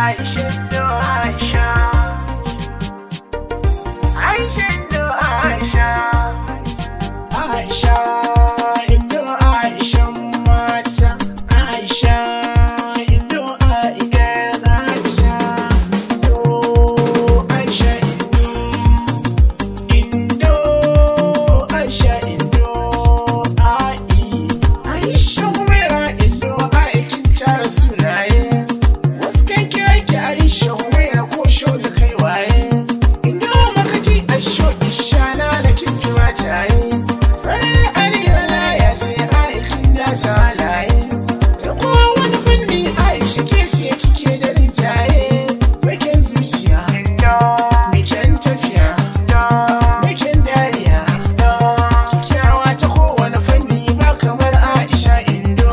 Aisha, no Aisha. Aisha, no Aisha. Aisha, indo Aisha mata. Aisha, indo Aisha Aisha. Oh, Aisha indo Aisha indo Aisha Humaira indo kin tara sunaye. Wasu kan kira ki Aisha Humaira ko shoda kai waye. Indo makaji Aisha ishana da kin fi mataye. Farar arewa ya sai aikin da salaye. Da kowane fanni Aisha ke ce kike da rinjaye. Faken zuciya, bikin tafiya, bikin dariya. Kyakkyawa ta kowane fanni ba kamar Aisha indo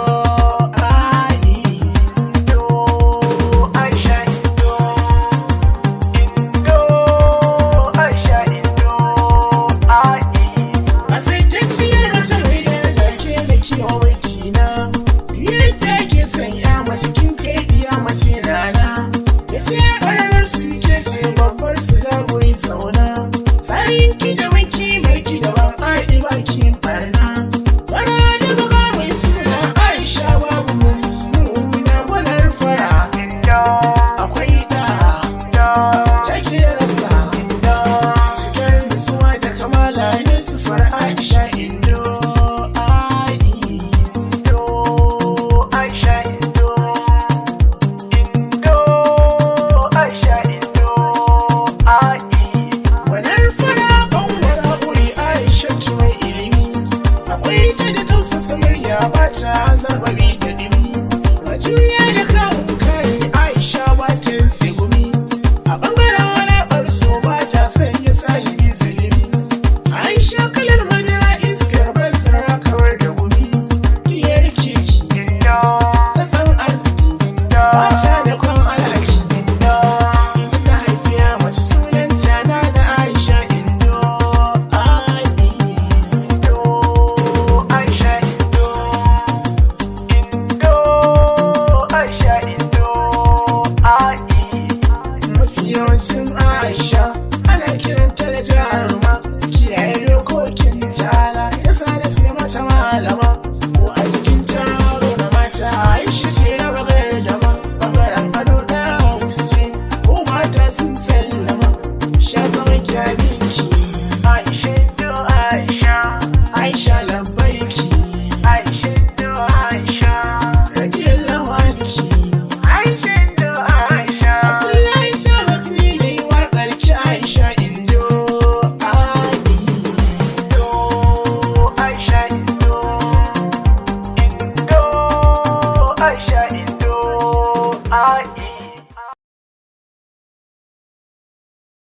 Indo, Aisha, Indo. Indo, Aisha, Indo. Masaitacciyar mace mai daraja ke da kiyawaci na. Yadda ke san ya mace kin kai diya mace nana. Ya ce ƙaramar su ke ce babbar su da guri sauna. Tsarin ki da wanki marki da ban a'i ba ki barna. Fara da baka mai suna Aisha babu mummuna gwanar fara. Akwai da take rasa. Cikar nutsuwa da kamala ne sufar Aisha indo Indo, Aisha, Indo. Indo, Aisha, Indo. Gwanar fara ƙanwar haƙuri Aisha mai ilimi. Akwai ta da tausasa murya ba ta zarbabi da ɗimi. Majuriya